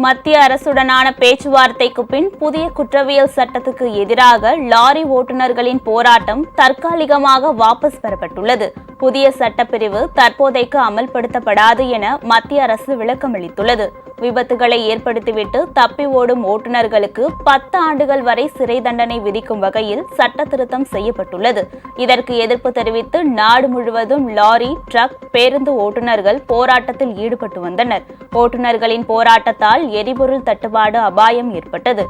மத்திய அரசுடனான பேச்சுவார்த்தைக்கு பின் புதிய குற்றவியல் சட்டத்துக்கு எதிராக லாரி ஓட்டுநர்களின் போராட்டம் தற்காலிகமாக வாபஸ் பெறப்பட்டுள்ளது. புதிய சட்டப்பிரிவு தற்போதைக்கு அமல்படுத்தப்படாது என மத்திய அரசு விளக்கமளித்துள்ளது. விபத்துகளை ஏற்படுத்திவிட்டு தப்பி ஓடும் ஓட்டுநர்களுக்கு 10 ஆண்டுகள் வரை சிறை தண்டனை விதிக்கும் வகையில் சட்ட திருத்தம் செய்யப்பட்டுள்ளது. இதற்கு எதிர்ப்பு தெரிவித்து நாடு முழுவதும் லாரி, ட்ரக், பேருந்து ஓட்டுநர்கள் போராட்டத்தில் ஈடுபட்டு வந்தனர். ஓட்டுநர்களின் போராட்டத்தால் எரிபொருள் தட்டுப்பாடு அபாயம் ஏற்பட்டது.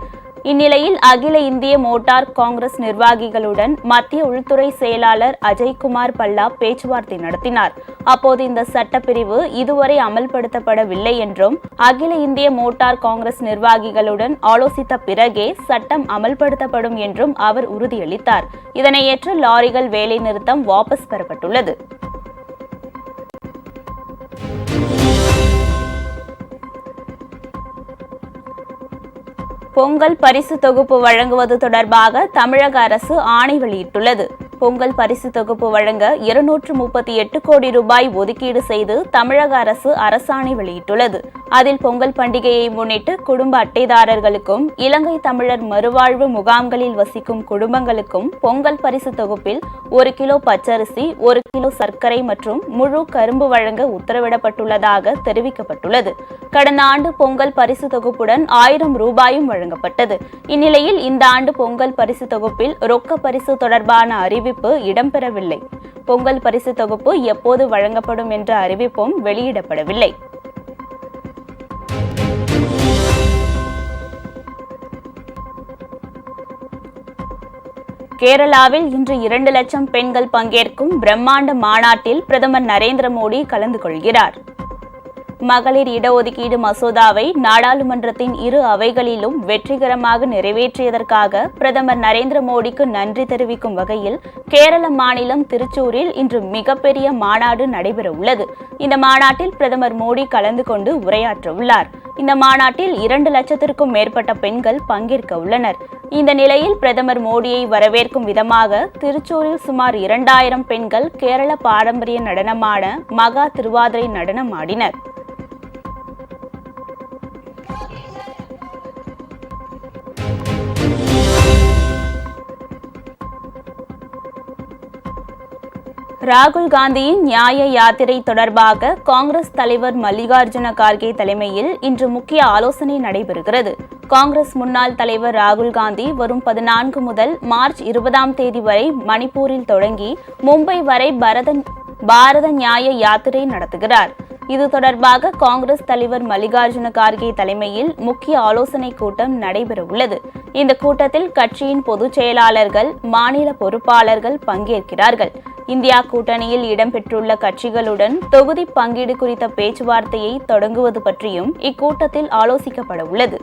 இந்நிலையில் அகில இந்திய மோட்டார் காங்கிரஸ் நிர்வாகிகளுடன் மத்திய உள்துறை செயலாளர் அஜய்குமார் பல்லா பேச்சுவார்த்தை நடத்தினார். அப்போது இந்த சட்டப்பிரிவு இதுவரை அமல்படுத்தப்படவில்லை என்றும் அகில இந்திய மோட்டார் காங்கிரஸ் நிர்வாகிகளுடன் ஆலோசித்த பிறகே சட்டம் அமல்படுத்தப்படும் என்றும் அவர் உறுதியளித்தார். இதனை ஏற்று லாரிகள் வேலைநிறுத்தம் வாபஸ் பெறப்பட்டுள்ளது. பொங்கல் பரிசு தொகுப்பு வழங்குவது தொடர்பாக தமிழக அரசு ஆணை வெளியிட்டுள்ளது. பொங்கல் பரிசு தொகுப்பு வழங்க 238 கோடி ரூபாய் ஒதுக்கீடு செய்து தமிழக அரசு அரசாணை வெளியிட்டுள்ளது. அதில் பொங்கல் பண்டிகையை முன்னிட்டு குடும்ப அட்டைதாரர்களுக்கும் இலங்கை தமிழர் மறுவாழ்வு முகாம்களில் வசிக்கும் குடும்பங்களுக்கும் பொங்கல் பரிசு தொகுப்பில் 1 கிலோ பச்சரிசி, 1 கிலோ சர்க்கரை மற்றும் முழு கரும்பு வழங்க உத்தரவிடப்பட்டுள்ளதாக தெரிவிக்கப்பட்டுள்ளது. கடந்த ஆண்டு பொங்கல் பரிசு தொகுப்புடன் 1000 ரூபாயும் வழங்கப்பட்டது. இந்நிலையில் இந்த ஆண்டு பொங்கல் பரிசு தொகுப்பில் ரொக்க பரிசு தொடர்பான அறிவிப்பு இடம்பெறவில்லை. பொங்கல் பரிசு தொகுப்பு எப்போது வழங்கப்படும் என்ற அறிவிப்பும் வெளியிடப்படவில்லை. கேரளாவில் இன்று 2 லட்சம் பெண்கள் பங்கேற்கும் பிரம்மாண்ட மாநாட்டில் பிரதமர் நரேந்திர மோடி கலந்து கொள்கிறார். மகளிர் இடஒதுக்கீடு மசோதாவை நாடாளுமன்றத்தின் இரு அவைகளிலும் வெற்றிகரமாக நிறைவேற்றியதற்காக பிரதமர் நரேந்திர மோடிக்கு நன்றி தெரிவிக்கும் வகையில் கேரள மாநிலம் திருச்சூரில் இன்று மிகப்பெரிய மாநாடு நடைபெறவுள்ளது. இந்த மாநாட்டில் பிரதமர் மோடி கலந்து கொண்டு உரையாற்ற உள்ளார். இந்த மாநாட்டில் 2 லட்சத்திற்கும் மேற்பட்ட பெண்கள் பங்கேற்க உள்ளனர். இந்த நிலையில் பிரதமர் மோடியை வரவேற்கும் விதமாக திருச்சூரில் சுமார் 2000 பெண்கள் கேரள பாரம்பரிய நடனமான மகா திருவாதிரை நடனம் ஆடினர். ராகுல் காந்தியின் நியாய யாத்திரை தொடர்பாக காங்கிரஸ் தலைவர் மல்லிகார்ஜுன கார்கே தலைமையில் இன்று முக்கிய ஆலோசனை நடைபெறுகிறது. காங்கிரஸ் முன்னாள் தலைவர் ராகுல் காந்தி வரும் 14 முதல் மார்ச் 20ஆம் தேதி வரை மணிப்பூரில் தொடங்கி மும்பை வரை பாரத நியாய யாத்திரை நடத்துகிறார். இது தொடர்பாக காங்கிரஸ் தலைவர் மல்லிகார்ஜுன கார்கே தலைமையில் முக்கிய ஆலோசனை கூட்டம் நடைபெறவுள்ளது. இந்த கூட்டத்தில் கட்சியின் பொதுச் செயலாளர்கள், மாநில பொறுப்பாளர்கள் பங்கேற்கிறார்கள். இந்தியா கூட்டணியில் இடம்பெற்றுள்ள கட்சிகளுடன் தொகுதி பங்கீடு குறித்த பேச்சுவார்த்தையை தொடங்குவது பற்றியும் இக்கூட்டத்தில் ஆலோசிக்கப்பட உள்ளது.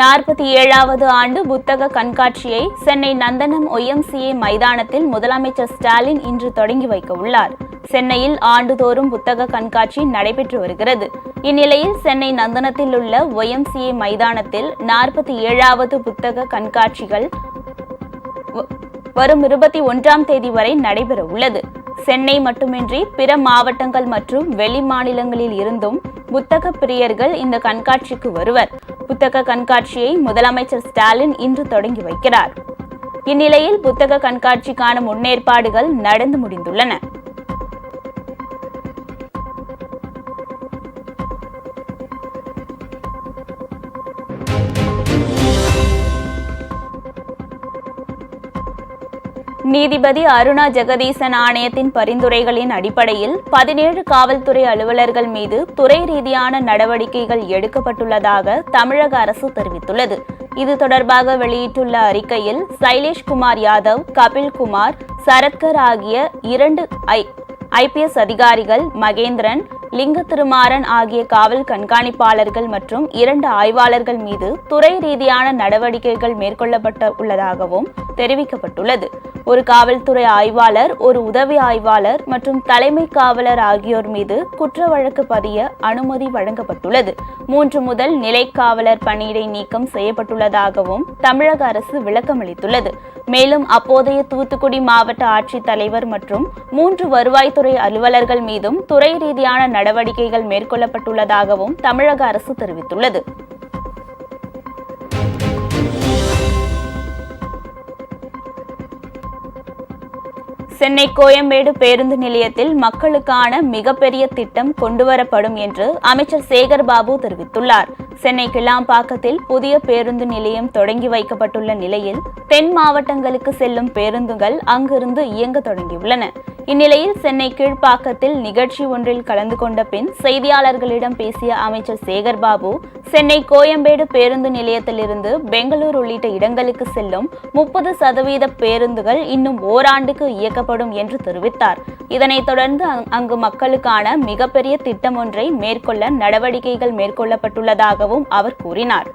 நாற்பத்தி 7வது ஆண்டு புத்தக கண்காட்சியை சென்னை நந்தனம் OMCA மைதானத்தில் முதலமைச்சர் ஸ்டாலின் இன்று தொடங்கி வைக்க உள்ளார். சென்னையில் ஆண்டுதோறும் புத்தக கண்காட்சி நடைபெற்று வருகிறது. இந்நிலையில் சென்னை நந்தனத்தில் உள்ள OMCA மைதானத்தில் 47வது புத்தக கண்காட்சிகள் வரும் 21ஆம் தேதி வரை நடைபெற உள்ளது. சென்னை மட்டுமின்றி பிற மாவட்டங்கள் மற்றும் வெளி மாநிலங்களில் இருந்தும் புத்தக பிரியர்கள் இந்த கண்காட்சிக்கு வருவர். புத்தக கண்காட்சியை முதலமைச்சர் ஸ்டாலின் இன்று தொடங்கி வைக்கிறார். இந்நிலையில் புத்தக கண்காட்சிக்கான முன்னேற்பாடுகள் நடந்து முடிந்துள்ளன. நீதிபதி அருணா ஜெகதீசன் ஆணையத்தின் பரிந்துரைகளின் அடிப்படையில் 17 காவல்துறை அலுவலர்கள் மீது துறை ரீதியான நடவடிக்கைகள் எடுக்கப்பட்டுள்ளதாக தமிழக அரசு தெரிவித்துள்ளது. இது தொடர்பாக வெளியிட்டுள்ள அறிக்கையில் சைலேஷ்குமார் யாதவ், கபில்குமார், சரத்கர் ஆகிய 2 IPS அதிகாரிகள், மகேந்திரன், லிங்க திருமாறன் ஆகிய காவல் கண்காணிப்பாளர்கள் மற்றும் 2 ஆய்வாளர்கள் மீது துறை ரீதியான நடவடிக்கைகள் மேற்கொள்ளப்பட உள்ளதாகவும் தெரிவிக்கப்பட்டுள்ளது. ஒரு காவல்துறை ஆய்வாளர், ஒரு உதவி ஆய்வாளர் மற்றும் தலைமை காவலர் ஆகியோர் மீது குற்ற வழக்கு பதிய அனுமதி வழங்கப்பட்டுள்ளது. 3 முதல் நிலை காவலர் பணியிடை நீக்கம் செய்யப்பட்டுள்ளதாகவும் தமிழக அரசு விளக்கமளித்துள்ளது. மேலும் அப்போதைய தூத்துக்குடி மாவட்ட ஆட்சித்தலைவர் மற்றும் 3 வருவாய்த்துறை அலுவலர்கள் மீதும் துறை ரீதியான நடவடிக்கைகள் மேற்கொள்ளப்பட்டுள்ளதாகவும் தமிழக அரசு தெரிவித்துள்ளது. சென்னை கோயம்பேடு பேருந்து நிலையத்தில் மக்களுக்கான மிகப்பெரிய திட்டம் கொண்டுவரப்படும் என்று அமைச்சர் சேகர்பாபு தெரிவித்துள்ளார். சென்னை கிளாம்பாக்கத்தில் புதிய பேருந்து நிலையம் தொடங்கி வைக்கப்பட்டுள்ள நிலையில் தென் மாவட்டங்களுக்கு செல்லும் பேருந்துகள் அங்கிருந்து இயங்க தொடங்கியுள்ளன. இந்நிலையில் சென்னை கீழ்ப்பாக்கத்தில் நிகழ்ச்சி ஒன்றில் கலந்து கொண்ட பின் செய்தியாளர்களிடம் பேசிய அமைச்சர் சேகர்பாபு, சென்னை கோயம்பேடு பேருந்து நிலையத்திலிருந்து பெங்களூர் உள்ளிட்ட இடங்களுக்கு செல்லும் 30% பேருந்துகள் இன்னும் ஓராண்டுக்கு இயக்கப்படும் என்று தெரிவித்தார். இதனைத் தொடர்ந்து அங்கு மக்களுக்கான மிகப்பெரிய திட்டம் ஒன்றை மேற்கொள்ள நடவடிக்கைகள் மேற்கொள்ளப்பட்டுள்ளதாகவும் அவர் கூறினார்.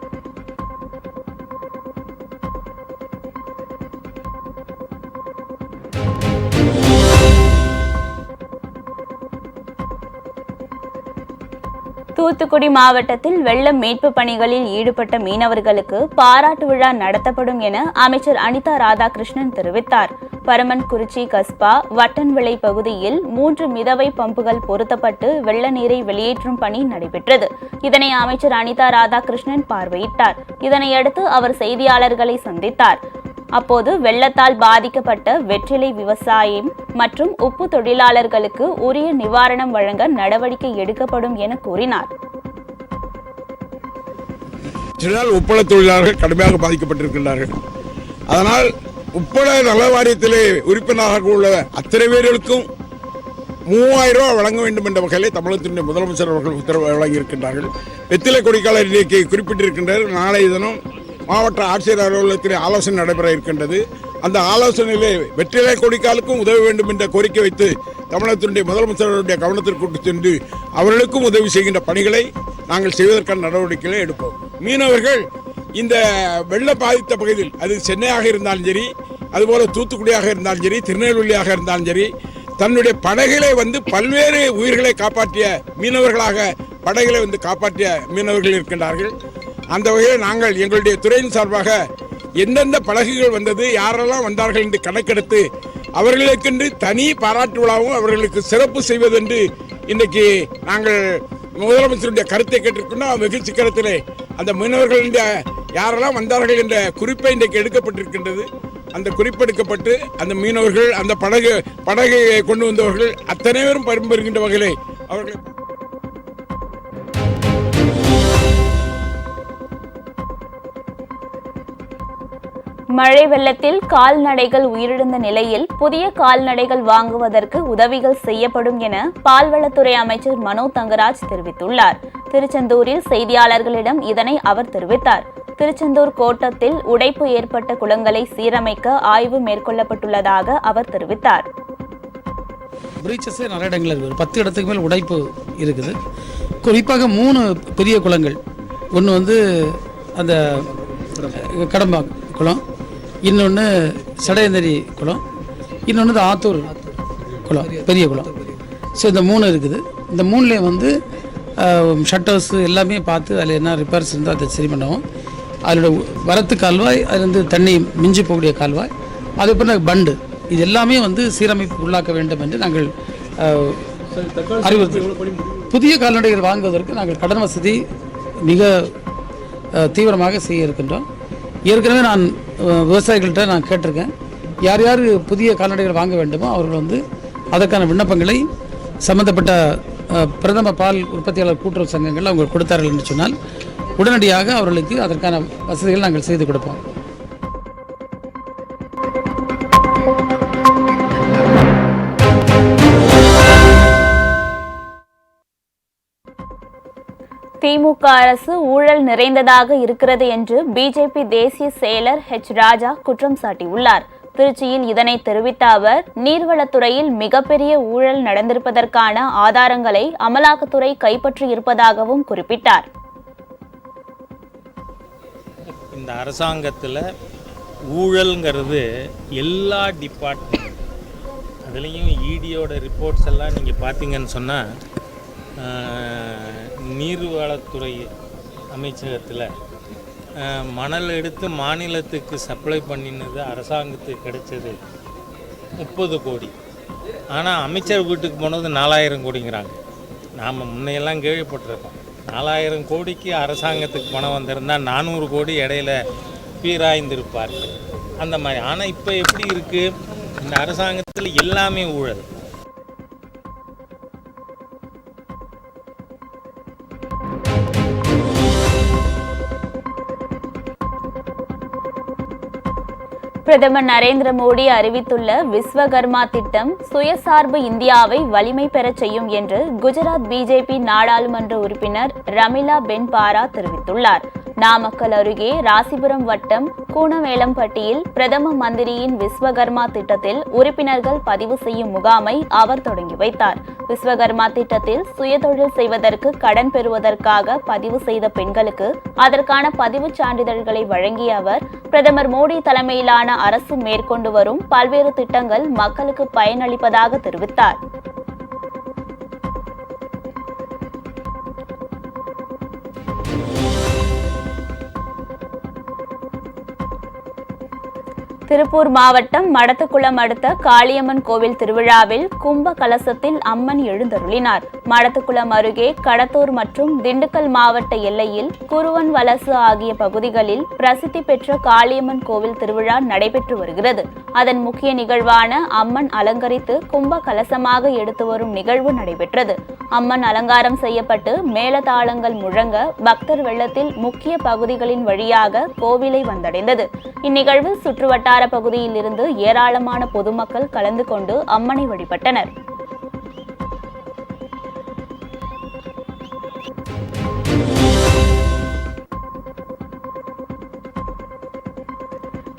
தூத்துக்குடி மாவட்டத்தில் வெள்ள மீட்பு பணிகளில் ஈடுபட்ட மீனவர்களுக்கு பாராட்டு விழா நடத்தப்படும் என அமைச்சர் அனிதா ராதாகிருஷ்ணன் தெரிவித்தார். பரமன்குறிச்சி கஸ்பா வட்டன்விளை பகுதியில் 3 மிதவை பம்புகள் பொருத்தப்பட்டு வெள்ள நீரை வெளியேற்றும் பணி நடைபெற்றது. இதனை அமைச்சர் அனிதா ராதாகிருஷ்ணன் பார்வையிட்டார். இதனையடுத்து அவர் செய்தியாளர்களை சந்தித்தார். அப்போது வெள்ளத்தால் பாதிக்கப்பட்ட வெற்றிலை விவசாயம் மற்றும் உப்பு தொழிலாளர்களுக்கு உரிய நிவாரணம் வழங்க நடவடிக்கை எடுக்கப்படும் என கூறினார். உப்பள தொழிலாளர்கள் கடுமையாக பாதிக்கப்பட்டிருக்கிறார்கள். அதனால் உப்பள நல வாரியத்திலே உறுப்பினராக உள்ள அத்தனை பேர்களுக்கும் 3000 ரூபாய் வழங்க வேண்டும் என்ற வகையில் தமிழகத்தினுடைய முதலமைச்சர் அவர்கள் உத்தரவு வழங்கியிருக்கின்றார்கள். வெற்றிலை கொடிக்கால இன்றைக்கு குறிப்பிட்டிருக்கின்றார்கள். நாளைய தினம் மாவட்ட ஆட்சியர் அலுவலகத்தில் ஆலோசனை நடைபெற இருக்கின்றது. அந்த ஆலோசனையிலே வெற்றிலை கொடிக்காலுக்கும் உதவ வேண்டும் என்ற கோரிக்கை வைத்து தமிழகத்தினுடைய முதலமைச்சருடைய கவனத்திற்கு கொண்டு சென்று அவர்களுக்கும் உதவி செய்கின்ற பணிகளை நாங்கள் செய்வதற்கான நடவடிக்கைகளை எடுப்போம். மீனவர்கள் இந்த வெள்ள பாதித்த பகுதியில், அது சென்னையாக இருந்தாலும் சரி, அதுபோல தூத்துக்குடியாக இருந்தாலும் சரி, திருநெல்வேலியாக இருந்தாலும் சரி, தன்னுடைய படகுகளை பல்வேறு உயிர்களை காப்பாற்றிய மீனவர்களாக படகுகளை காப்பாற்றிய மீனவர்கள் இருக்கின்றார்கள். அந்த வகையில் நாங்கள் எங்களுடைய துறையின் சார்பாக எந்தெந்த படகுகள் வந்தது, யாரெல்லாம் வந்தார்கள் என்று கணக்கெடுத்து அவர்களுக்கென்று தனி பாராட்டு விழாவும் அவர்களுக்கு சிறப்பு செய்வதென்று இன்றைக்கு நாங்கள் முதலமைச்சருடைய கருத்தை கேட்டிருக்கின்றோம். வெகு சீக்கிரத்திலே அந்த மீனவர்களுடைய யாரெல்லாம் வந்தார்கள் என்ற குறிப்பை இன்றைக்கு எடுக்கப்பட்டிருக்கின்றது. அந்த குறிப்பெடுக்கப்பட்டு அந்த மீனவர்கள், அந்த படகை கொண்டு வந்தவர்கள் அத்தனை பேரும் பயன்பெறுகின்ற வகையிலே அவர்களை மழை வெள்ளத்தில் கால்நடைகள் உயிரிழந்த நிலையில் புதிய கால்நடைகள் வாங்குவதற்கு உதவிகள் செய்யப்படும் என பால்வளத்துறை அமைச்சர் மனோ தங்கராஜ் தெரிவித்துள்ளார். திருச்செந்தூரில் செய்தியாளர்களிடம் இதனை அவர் தெரிவித்தார். திருச்செந்தூர் கோட்டத்தில் உடைப்பு ஏற்பட்ட குளங்களை சீரமைக்க ஆய்வு மேற்கொள்ளப்பட்டுள்ளதாக அவர் தெரிவித்தார். நிறைய இடங்கள் இருக்குது. 10 இடத்துக்கு மேல் உடைப்பு இருக்குது. குறிப்பாக 3 பெரிய குளங்கள். ஒன்று அந்த கடம்பா குளம், இன்னொன்று சடையந்தரி குளம், இன்னொன்று ஆத்தூர் குளம், பெரிய குளம். ஸோ இந்த 3 இருக்குது. இந்த 3லேயும் ஷட்டர்ஸ் எல்லாமே பார்த்து அதில் என்ன ரிப்பேர்ஸ் இருந்தால் அதை சரி பண்ணுவோம். அதோட வரத்து கால்வாய், அதுலேருந்து தண்ணி மிஞ்சி போகக்கூடிய கால்வாய், அதுக்கப்புறம் பண்டு, இது எல்லாமே சீரமைப்பு உள்ளாக்க வேண்டும் என்று நாங்கள் அறிவுறுத்தி, புதிய கால்நடைகள் வாங்குவதற்கு நாங்கள் கடன் வசதி மிக தீவிரமாக செய்ய இருக்கின்றோம். ஏற்கனவே நான் விவசாயிகள்கிட்ட நான் கேட்டிருக்கேன், யார் யார் புதிய கால்நடைகள் வாங்க வேண்டுமோ அவர்கள் அதற்கான விண்ணப்பங்களை சம்பந்தப்பட்ட பிரதம பால் உற்பத்தியாளர் கூட்டுறவு சங்கங்கள் அவங்க கொடுத்தார்கள் என்று சொன்னால் உடனடியாக அவர்களுக்கு அதற்கான வசதிகள் நாங்கள் செய்து கொடுப்போம். திமுக அரசு ஊழல் நிறைந்ததாக இருக்கிறது என்று பிஜேபி தேசிய செயலர் ராஜா குற்றம் சாட்டியுள்ளார். திருச்சியில் இதனை தெரிவித்த அவர், நீர்வளத்துறையில் மிகப்பெரிய ஊழல் நடந்திருப்பதற்கான ஆதாரங்களை அமலாக்கத்துறை கைப்பற்றியிருப்பதாகவும் குறிப்பிட்டார். இந்த அரசாங்கத்தில் ஊழல்ங்கிறது எல்லா டிபார்ட்மெண்ட், அதுலேயும் இடியோட ரிப்போர்ட்ஸ் எல்லாம் நீங்கள் பார்த்தீங்கன்னு சொன்னால், நீர்வளத்துறை அமைச்சகத்தில் மணல் எடுத்து மாநிலத்துக்கு சப்ளை பண்ணினது அரசாங்கத்துக்கு கிடைச்சது 30 கோடி. ஆனால் அமைச்சர் வீட்டுக்கு போனது 4000 கோடிங்கிறாங்க. நாம் முன்னையெல்லாம் கேள்விப்பட்டிருக்கோம், 4000 கோடிக்கு அரசாங்கத்துக்கு பணம் வந்திருந்தால் 400 கோடி இடையில பீராய்ந்திருப்பார்கள் அந்த மாதிரி. ஆனால் இப்போ எப்படி இருக்குது, இந்த அரசாங்கத்தில் எல்லாமே ஊழல். பிரதமர் நரேந்திர மோடி அறிவித்துள்ள விஸ்வகர்மா திட்டம் சுயசார்பு இந்தியாவை வலிமை பெறச் செய்யும் என்று குஜராத் பிஜேபி நாடாளுமன்ற உறுப்பினர் ரமிலா பென் பாரா தெரிவித்துள்ளார். நாமக்கல் அருகே ராசிபுரம் வட்டம் கூனவேலம்பட்டியில் பிரதம மந்திரியின் விஸ்வகர்மா திட்டத்தில் உறுப்பினர்கள் பதிவு செய்யும் முகாமை அவர் தொடங்கி வைத்தார். விஸ்வகர்மா திட்டத்தில் சுயதொழில் செய்வதற்கு கடன் பெறுவதற்காக பதிவு செய்த பெண்களுக்கு அதற்கான பதிவுச் சான்றிதழ்களை வழங்கிய அவர், பிரதமர் மோடி தலைமையிலான அரசு மேற்கொண்டு வரும் பல்வேறு திட்டங்கள் மக்களுக்கு பயனளிப்பதாக தெரிவித்தார். திருப்பூர் மாவட்டம் மடத்துக்குளம் அடுத்த காளியம்மன் கோவில் திருவிழாவில் கும்ப கலசத்தில் அம்மன் எழுந்தருளினார். மடத்துக்குளம் அருகே கடத்தூர் மற்றும் திண்டுக்கல் மாவட்ட எல்லையில் குருவன் வலசு ஆகிய பகுதிகளில் பிரசித்தி பெற்ற காளியம்மன் கோவில் திருவிழா நடைபெற்று வருகிறது. அதன் முக்கிய நிகழ்வான அம்மன் அலங்கரித்து கும்ப கலசமாக எடுத்து வரும் நிகழ்வு நடைபெற்றது. அம்மன் அலங்காரம் செய்யப்பட்டு மேளதாளங்கள் முழங்க பக்தர் வெள்ளத்தில் முக்கிய பகுதிகளின் வழியாக கோவிலை வந்தடைந்தது. இந்நிகழ்வில் சுற்றுவட்டார பகுதியில் இருந்து ஏராளமான பொதுமக்கள் கலந்து கொண்டு அம்மனை வழிபட்டனர்.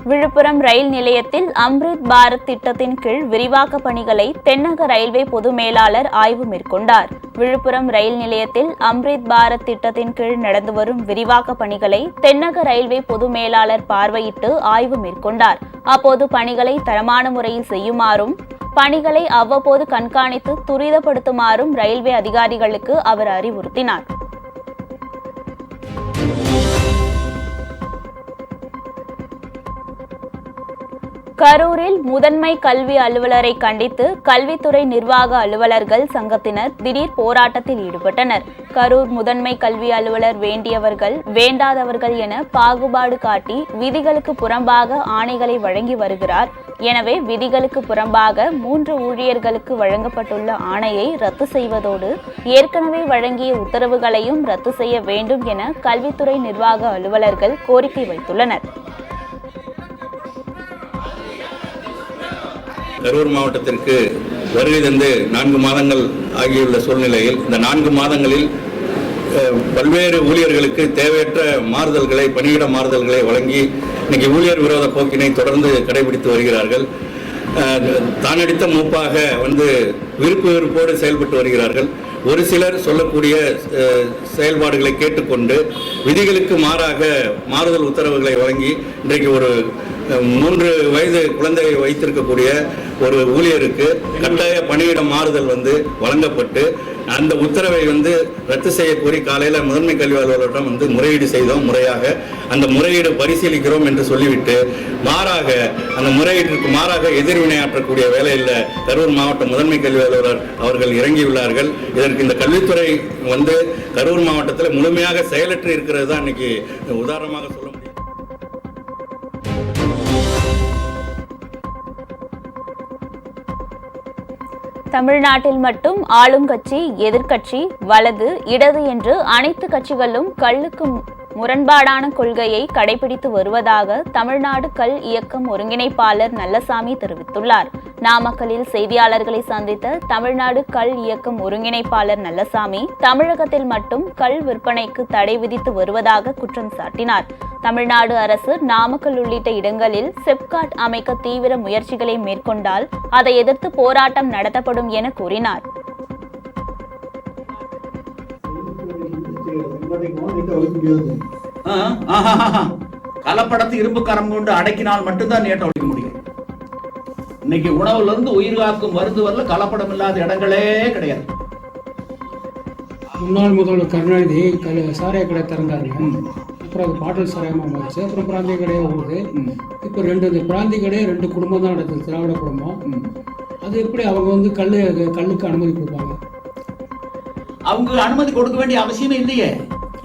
விழுப்புரம் ரயில் நிலையத்தில் அம்ரித் பாரத் திட்டத்தின் கீழ் விரிவாக்க பணிகளை தென்னக ரயில்வே பொது மேலாளர் ஆய்வு மேற்கொண்டார். விழுப்புரம் ரயில் நிலையத்தில் அம்ரித் பாரத் திட்டத்தின் கீழ் நடந்து வரும் விரிவாக்க பணிகளை தென்னக ரயில்வே பொது மேலாளர் பார்வையிட்டு ஆய்வு மேற்கொண்டார். அப்போது பணிகளை தரமான முறையில் செய்யுமாறும் பணிகளை அவ்வப்போது கண்காணித்து துரிதப்படுத்துமாறும் ரயில்வே அதிகாரிகளுக்கு அவர் அறிவுறுத்தினார். கரூரில் முதன்மை கல்வி அலுவலரை கண்டித்து கல்வித்துறை நிர்வாக அலுவலர்கள் சங்கத்தினர் திடீர் போராட்டத்தில் ஈடுபட்டனர். கரூர் முதன்மை கல்வி அலுவலர் வேண்டியவர்கள் வேண்டாதவர்கள் என பாகுபாடு காட்டி விதிகளுக்கு புறம்பாக ஆணைகளை வழங்கி வருகிறார். எனவே விதிகளுக்கு புறம்பாக 3 ஊழியர்களுக்கு வழங்கப்பட்டுள்ள ஆணையை ரத்து செய்வதோடு ஏற்கனவே வழங்கிய உத்தரவுகளையும் ரத்து செய்ய வேண்டும் என கல்வித்துறை நிர்வாக அலுவலர்கள் கோரிக்கை வைத்துள்ளனர். கரூர் மாவட்டத்திற்கு வருகை தந்து 4 மாதங்கள் ஆகியுள்ள சூழ்நிலையில் இந்த 4 மாதங்களில் பல்வேறு ஊழியர்களுக்கு தேவையற்ற மாறுதல்களை, பணியிட மாறுதல்களை வழங்கி இன்னைக்கு ஊழியர் விரோத போக்கினை தொடர்ந்து கடைபிடித்து வருகிறார்கள். தானடித்த மூப்பாக விருப்போடு செயல்பட்டு வருகிறார்கள். ஒரு சிலர் சொல்லக்கூடிய செயல்பாடுகளை கேட்டுக்கொண்டு விதிகளுக்கு மாறாக மாறுதல் உத்தரவுகளை வழங்கி இன்றைக்கு ஒரு 3 வயது குழந்தையை வைத்திருக்கக்கூடிய ஒரு ஊழியருக்கு கட்டாய பணியிட மாறுதல் வழங்கப்பட்டு அந்த உத்தரவை ரத்து செய்ய கோரி காலையில் முதன்மை கல்வி அலுவலரிடம் முறையீடு செய்தோம். முறையாக அந்த முறையீடு பரிசீலிக்கிறோம் என்று சொல்லிவிட்டு மாறாக அந்த முறையீட்டிற்கு மாறாக எதிர்வினையாற்றக்கூடிய வேலையில் கரூர் மாவட்ட முதன்மை கல்வி அலுவலர் அவர்கள் இறங்கியுள்ளார்கள். இதற்கு இந்த கல்வித்துறை கரூர் மாவட்டத்தில் முழுமையாக செயலற்று இருக்கிறது தான் இன்னைக்கு உதாரணமாக சொல்ல முடியும். தமிழ்நாட்டில் மட்டும் ஆளும் கட்சி, எதிர்க்கட்சி, வலது, இடது என்று அனைத்து கட்சிகளும் கல்லுக்கு முரண்பாடான கொள்கையை கடைபிடித்து வருவதாக தமிழ்நாடு கல் இயக்கம் ஒருங்கிணைப்பாளர் நல்லசாமி தெரிவித்துள்ளார். நாமக்கல்லில் செய்தியாளர்களை சந்தித்த தமிழ்நாடு கள் இயக்கம் ஒருங்கிணைப்பாளர் நல்லசாமி தமிழகத்தில் மட்டும் கள் விற்பனைக்கு தடை விதித்து வருவதாக குற்றம் சாட்டினார். தமிழ்நாடு அரசு நாமக்கல் உள்ளிட்ட இடங்களில் செப்காட் அமைக்க தீவிர முயற்சிகளை மேற்கொண்டால் அதை எதிர்த்து போராட்டம் நடத்தப்படும் என கூறினார். கலப்படத்தை இரும்பு கரம் கொண்டு அடக்கினால் மட்டும்தான் நேற்று ஒழிக்க முடியும். இன்னைக்கு உணவுல இருந்து உயிர் காக்கும் மருந்து வரல கலப்படம் இல்லாத இடங்களே கிடையாது. முன்னாள் முதல்வர் கருணாநிதி சாராய கடை திறந்தாங்க. அப்புறம் அது பாட்டல் சாராயமாக மாறிச்சு. அப்புறம் பிராந்திய கடையாக ஓடுது. இப்போ இந்த பிராந்திய கடையை 2 குடும்பம் தான் நடத்துது, திராவிட குடும்பம். அது எப்படி அவங்க கல்லுக்கு அனுமதி கொடுப்பாங்க? அவங்க அனுமதி கொடுக்க வேண்டிய அவசியமே இல்லையே.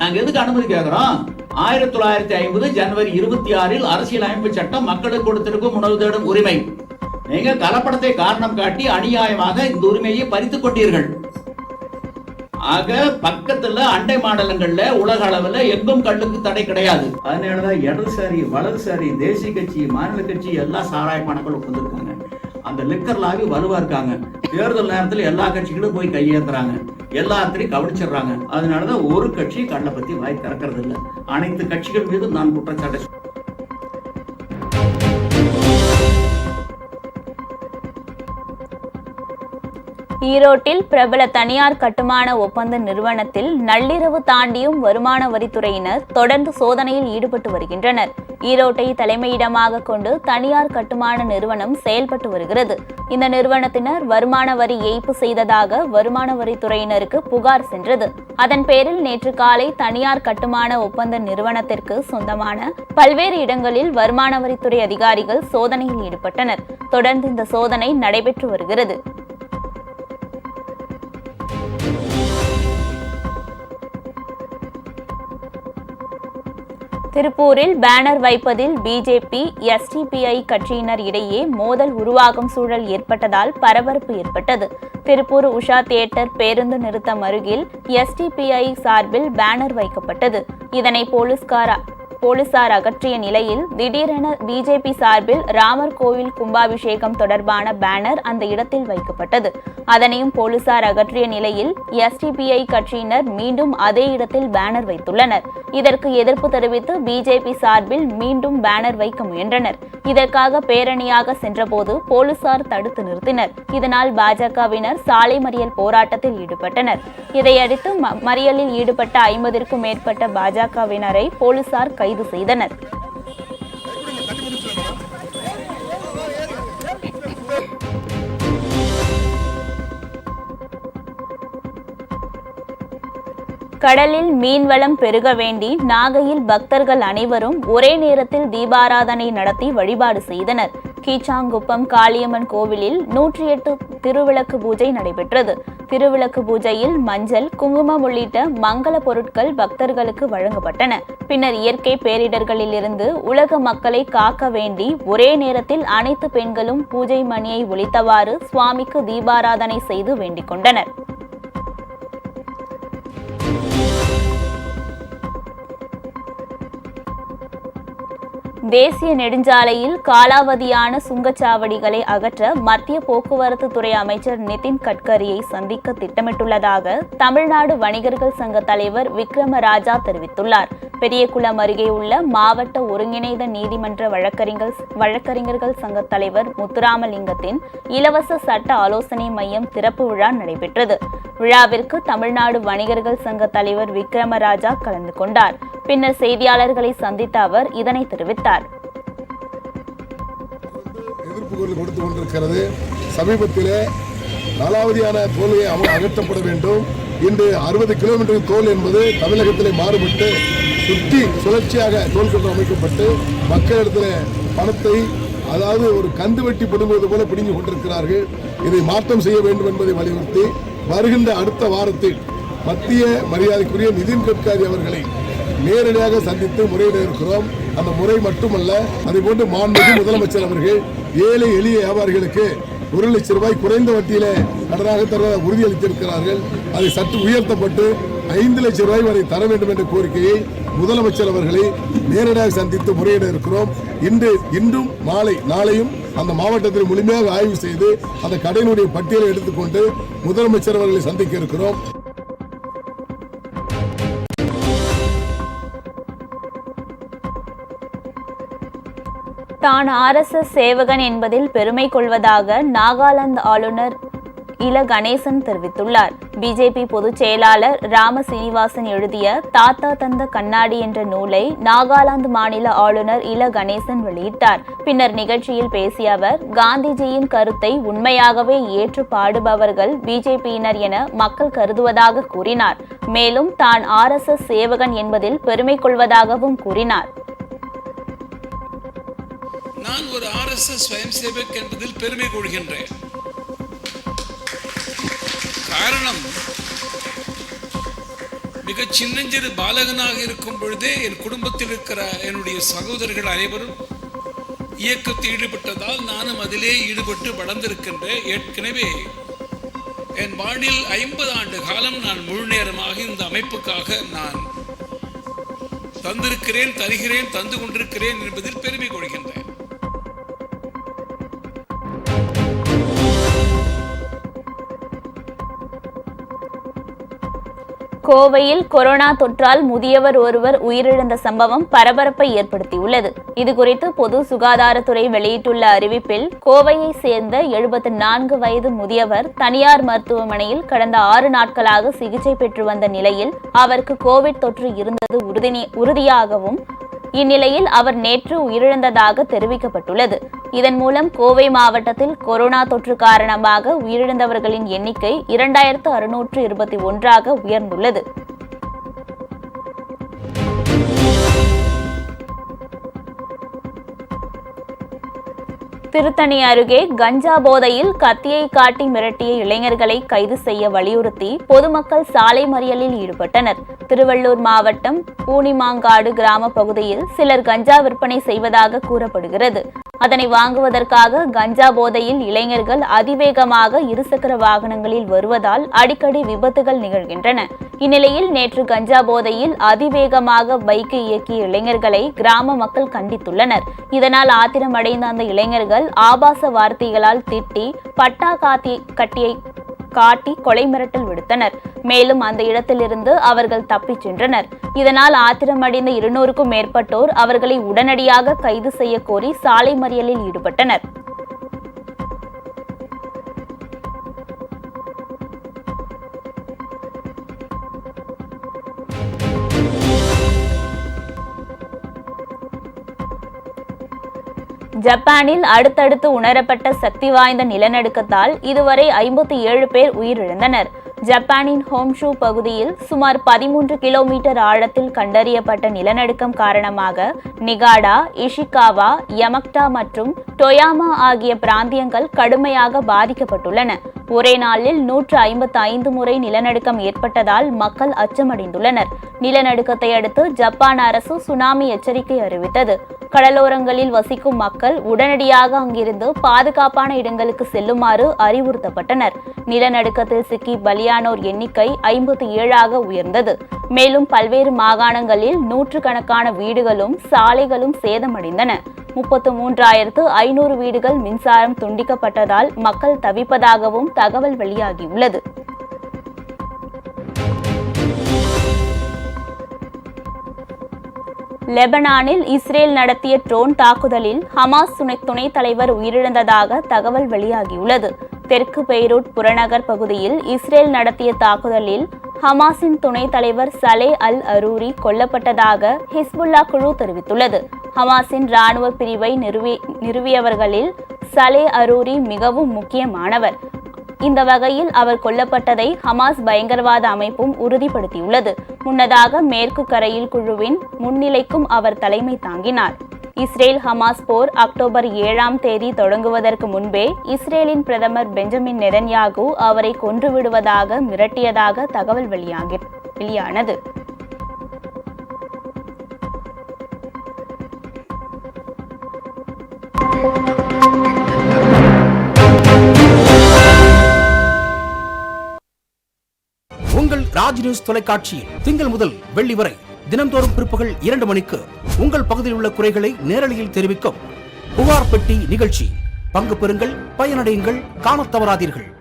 நாங்க எதுக்கு அனுமதி கேட்கிறோம்? 1950 ஜனவரி 26 அரசியல் அமைப்பு சட்டம் மக்களுக்கு கொடுத்திருக்கும் உணவு தேடும் உரிமை. நீங்க கலப்படத்தை காரணம் காட்டி அநியாயமாக இந்த உரிமையை பறித்துக் கொண்டீர்கள். ஆக பக்கத்துல அண்டை மாநிலங்கள்ல உலக அளவுல எங்கும் கல்லுக்கு தடை கிடையாது. அதனாலதான் இடதுசாரி வலதுசாரி தேசிய கட்சி மாநில கட்சி எல்லா சாராய மணக்கள் உட்கார்ந்துருக்காங்க. அந்த லிக்கர் லாபி வலுவா இருக்காங்க. தேர்தல் நேரத்தில் எல்லா கட்சிகளும் போய் கையேற்றுறாங்க, எல்லாத்தையும் கவனிச்சிடுறாங்க. அதனாலதான் ஒரு கட்சி கல்லை பத்தி வாய் திறக்கிறது இல்லை. அனைத்து கட்சிகள் மீதும் நான் குற்றச்சாட்டு. ஈரோட்டில் பிரபல தனியார் கட்டுமான ஒப்பந்த நிறுவனத்தில் நள்ளிரவு தாண்டியும் வருமான வரித்துறையினர் தொடர்ந்து சோதனையில் ஈடுபட்டு வருகின்றனர். ஈரோட்டை தலைமையிடமாக கொண்டு தனியார் கட்டுமான நிறுவனம் செயல்பட்டு வருகிறது. இந்த நிறுவனத்தினர் வருமான வரி ஏய்ப்பு செய்ததாக வருமான வரித்துறையினருக்கு புகார் சென்றது. அதன் பேரில் நேற்று காலை தனியார் கட்டுமான ஒப்பந்த நிறுவனத்திற்கு சொந்தமான பல்வேறு இடங்களில் வருமான வரித்துறை அதிகாரிகள் சோதனையில் ஈடுபட்டனர். தொடர்ந்து இந்த சோதனை நடைபெற்று வருகிறது. திருப்பூரில் பேனர் வைப்பதில் பிஜேபி, எஸ்டிபிஐ கட்சியினர் இடையே மோதல் உருவாகும் சூழல் ஏற்பட்டதால் பரபரப்பு ஏற்பட்டது. திருப்பூர் உஷா தியேட்டர் பேருந்து நிறுத்தம் அருகில் எஸ்டிபிஐ சார்பில் பேனர் வைக்கப்பட்டது. இதனை போலீசார் அகற்றிய நிலையில் திடீரென பிஜேபி சார்பில் ராமர் கோவில் கும்பாபிஷேகம் தொடர்பான பேனர் அந்த இடத்தில் வைக்கப்பட்டது. அதனையும் போலீசார் அகற்றிய நிலையில் எஸ்டிபிஐ கட்சியினர் மீண்டும் அதே இடத்தில் பேனர் வைத்துள்ளனர். இதற்கு எதிர்ப்பு தெரிவித்து பிஜேபி சார்பில் மீண்டும் பேனர் வைக்க முயன்றனர். இதற்காக பேரணியாக சென்றபோது போலீசார் தடுத்து நிறுத்தினர். இதனால் பாஜகவினர் சாலை மறியல் போராட்டத்தில் ஈடுபட்டனர். இதையடுத்து மறியலில் ஈடுபட்ட 50க்கும் மேற்பட்ட பாஜகவினரை போலீசார் கைது செய்தனர். கடலில் மீன்வளம் பெருக வேண்டி நாகையில் பக்தர்கள் அனைவரும் ஒரே நேரத்தில் தீபாராதனை நடத்தி வழிபாடு செய்தனர். கீச்சாங்குப்பம் காளியம்மன் கோவிலில் 108 திருவிளக்கு பூஜை நடைபெற்றது. திருவிளக்கு பூஜையில் மஞ்சள், குங்குமம் உள்ளிட்ட மங்கள பொருட்கள் பக்தர்களுக்கு வழங்கப்பட்டன. பின்னர் இயற்கை பேரிடர்களிலிருந்து உலக மக்களை காக்க வேண்டி ஒரே நேரத்தில் அனைத்து பெண்களும் பூஜை மணியை ஒலித்தவாறு சுவாமிக்கு தீபாராதனை செய்து வேண்டிக் கொண்டனர். தேசிய நெடுஞ்சாலையில் காலாவதியான சுங்கச்சாவடிகளை அகற்ற மத்திய போக்குவரத்து துறை அமைச்சர் நிதின் கட்கரியை சந்திக்க திட்டமிட்டுள்ளதாக தமிழ்நாடு வணிகர்கள் சங்க தலைவர் விக்ரமராஜா தெரிவித்துள்ளார். பெரியகுளம் அருகே உள்ள மாவட்ட ஒருங்கிணைந்த நீதிமன்ற வழக்கறிஞர்கள் சங்க தலைவர் முத்துராமலிங்கத்தின் இலவச சட்ட ஆலோசனை மையம் திறப்பு விழா நடைபெற்றது. விழாவிற்கு தமிழ்நாடு வணிகர்கள் சங்க தலைவர் விக்ரமராஜா கலந்து கொண்டார். பின்னர் செய்தியாளர்களை சந்தித்த அவர் இதனை தெரிவித்தார். எதிர்ப்பு குரல் கொடுத்து கொண்டிருக்கிறது. சமீபத்திலே காலாவதியான தோல்களை அகற்றப்பட வேண்டும். இன்று 60 கிலோமீட்டர் தோல் என்பது தமிழகத்திலே மாறுபட்டு சுற்றி சுழற்சியாக தோல்கள் அமைக்கப்பட்டு மக்களிடத்தில் பணத்தை, அதாவது ஒரு கந்து வெட்டி பிடுங்குவது போல பிடுங்கிக் கொண்டிருக்கிறார்கள். இதை மாற்றம் செய்ய வேண்டும் என்பதை வலியுறுத்தி வருகின்ற அடுத்த வாரத்தில் மத்திய மரியாதைக்குரிய நிதின் கட்கரி அவர்களை நேரடியாக சந்தித்து முறையிட இருக்கிறோம். அந்த முறை மட்டுமல்ல, அதேபோன்று மாண்புமிகு முதலமைச்சர் அவர்கள் ஏழை எளிய வியாபாரிகளுக்கு 1 லட்சம் ரூபாய் குறைந்த வட்டியில கடனாக தர உறுதியளித்திருக்கிறார்கள். அதை சற்று உயர்த்தப்பட்டு 5 லட்சம் ரூபாய் வரை தர வேண்டும் என்ற கோரிக்கையை முதலமைச்சர் அவர்களை நேரடியாக சந்தித்து முறையிட இருக்கிறோம். இன்றும் நாளையும் அந்த மாவட்டத்தில் முழுமையாக ஆய்வு செய்து அந்த கடையினுடைய பட்டியலை எடுத்துக்கொண்டு முதலமைச்சர் அவர்களை சந்திக்க இருக்கிறோம். தான் RSS சேவகன் என்பதில் பெருமை கொள்வதாக நாகாலாந்து ஆளுநர் இல கணேசன் தெரிவித்துள்ளார். பிஜேபி பொதுச் செயலாளர் ராம சீனிவாசன் எழுதிய தாத்தா தந்த கண்ணாடி என்ற நூலை நாகாலாந்து மாநில ஆளுநர் இல கணேசன் வெளியிட்டார். பின்னர் நிகழ்ச்சியில் பேசிய அவர், காந்திஜியின் கருத்தை உண்மையாகவே ஏற்று பாடுபவர்கள் பிஜேபியினர் என மக்கள் கருதுவதாக கூறினார். மேலும் தான் RSS சேவகன் என்பதில் பெருமை கொள்வதாகவும் கூறினார். நான் ஒரு RSS ஸ்வயம் சேவக் என்பதில் பெருமை கொள்கின்றேன். காரணம், மிக சின்னஞ்சிறு பாலகனாக இருக்கும் பொழுதே என் குடும்பத்தில் இருக்கிற என்னுடைய சகோதரர்கள் அனைவரும் இயக்கத்தில் ஈடுபட்டதால் நானும் அதிலே ஈடுபட்டு வளர்ந்திருக்கின்றேன். ஏற்கனவே என் வாழ்வில் 50 ஆண்டு காலம் நான் முழு நேரமாக இந்த அமைப்புக்காக நான் தந்திருக்கிறேன், தருகிறேன், தந்து கொண்டிருக்கிறேன் என்பதில் பெருமை கொள்கின்றேன். கோவையில் கொரோனா தொற்றால் முதியவர் ஒருவர் உயிரிழந்த சம்பவம் பரபரப்பை ஏற்படுத்தியுள்ளது. இதுகுறித்து பொது சுகாதாரத்துறை வெளியிட்டுள்ள அறிவிப்பில், கோவையை சேர்ந்த 74 வயது முதியவர் தனியார் மருத்துவமனையில் கடந்த 6 நாட்களாக சிகிச்சை பெற்று வந்த நிலையில் அவருக்கு கோவிட் தொற்று இருந்தது உறுதியாகவும், இந்நிலையில் அவர் நேற்று உயிரிழந்ததாக தெரிவிக்கப்பட்டுள்ளது. இதன் மூலம் கோவை மாவட்டத்தில் கொரோனா தொற்று காரணமாக உயிரிழந்தவர்களின் எண்ணிக்கை 2621 உயர்ந்துள்ளது. திருத்தணி அருகே கஞ்சா போதையில் கத்தியை காட்டி மிரட்டிய இளைஞர்களை கைது செய்ய வலியுறுத்தி பொதுமக்கள் சாலை மறியலில் ஈடுபட்டனர். திருவள்ளூர் மாவட்டம் பூனிமாங்காடு கிராம பகுதியில் சிலர் கஞ்சா விற்பனை செய்வதாக கூறப்படுகிறது. அதனை வாங்குவதற்காக கஞ்சா போதையில் இளைஞர்கள் அதிவேகமாக இருசக்கர வாகனங்களில் வருவதால் அடிக்கடி விபத்துகள் நிகழ்கின்றன. இந்நிலையில் நேற்று கஞ்சா போதையில் அதிவேகமாக பைக்கை இயக்கிய இளைஞர்களை கிராம மக்கள் கண்டித்துள்ளனர். இதனால் ஆத்திரமடைந்த அந்த இளைஞர்கள் ஆபாச வார்த்தைகளால் திட்டி பட்டா கட்டியை காட்டி கொலை மிரட்டல் விடுத்தனர். மேலும் அந்த இடத்திலிருந்து அவர்கள் தப்பிச் சென்றனர். இதனால் ஆத்திரமடைந்த 200க்கும் மேற்பட்டோர் அவர்களை உடனடியாக கைது செய்ய கோரி சாலை மறியலில் ஈடுபட்டனர். ஜப்பானில் அடுத்தடுத்து உணரப்பட்ட சக்தி வாய்ந்த நிலநடுக்கத்தால் இதுவரை 57 பேர் உயிரிழந்தனர். ஜப்பானின் ஹோம்ஷூ பகுதியில் சுமார் 13 கிலோமீட்டர் ஆழத்தில் கண்டறியப்பட்ட நிலநடுக்கம் காரணமாக நிகாடா, இஷிகாவா, யமக்டா மற்றும் டொயாமா ஆகிய பிராந்தியங்கள் கடுமையாக பாதிக்கப்பட்டுள்ளன. ஒரே நாளில் 155 முறை நிலநடுக்கம் ஏற்பட்டதால் மக்கள் அச்சமடைந்துள்ளனர். நிலநடுக்கத்தை அடுத்து ஜப்பான் அரசு சுனாமி எச்சரிக்கை அறிவித்தது. கடலோரங்களில் வசிக்கும் மக்கள் உடனடியாக அங்கிருந்து பாதுகாப்பான இடங்களுக்கு செல்லுமாறு அறிவுறுத்தப்பட்டனர். நிலநடுக்கத்தில் சிக்கி பலியானோர் எண்ணிக்கை 57 உயர்ந்தது. மேலும் பல்வேறு மாகாணங்களில் நூற்றுக்கணக்கான வீடுகளும் சாலைகளும் சேதமடைந்தன. 33,500 வீடுகள் மின்சாரம் துண்டிக்கப்பட்டதால் மக்கள் தவிப்பதாகவும் தகவல் வெளியாகியுள்ளது. லெபனானில் இஸ்ரேல் நடத்திய ட்ரோன் தாக்குதலில் ஹமாஸ் துணைத் தலைவர் உயிரிழந்ததாக தகவல் வெளியாகியுள்ளது. தெற்கு பெய்ரூட் புறநகர் பகுதியில் இஸ்ரேல் நடத்திய தாக்குதலில் ஹமாஸின் துணைத் தலைவர் சலே அல் அரூரி கொல்லப்பட்டதாக ஹிஸ்புல்லா குழு தெரிவித்துள்ளது. ஹமாஸின் இராணுவ பிரிவை நிறுவியவர்களில் சலே அரூரி மிகவும் முக்கியமானவர். இந்த வகையில் அவர் கொல்லப்பட்டதை ஹமாஸ் பயங்கரவாத அமைப்பும் உறுதிப்படுத்தியுள்ளது. முன்னதாக மேற்கு கரையில் குழுவின் முன்னிலைக்கும் அவர் தலைமை தாங்கினார். இஸ்ரேல் ஹமாஸ் போர் அக்டோபர் 7 தொடங்குவதற்கு முன்பே இஸ்ரேலின் பிரதமர் பெஞ்சமின் நெதன்யாகு அவரை கொன்றுவிடுவதாக மிரட்டியதாக தகவல் வெளியானது. உங்கள் ராஜ் நியூஸ் தொலைக்காட்சியில் திங்கள் முதல் வெள்ளி வரை தினந்தோறும் பிற்பகல் 2 மணிக்கு உங்கள் பகுதியில் உள்ள குறைகளை நேரலையில் தெரிவிக்கும் புகார் பெட்டி நிகழ்ச்சி. பங்கு பெறுங்கள், பயனடையுங்கள், காணத் தவறாதீர்கள்.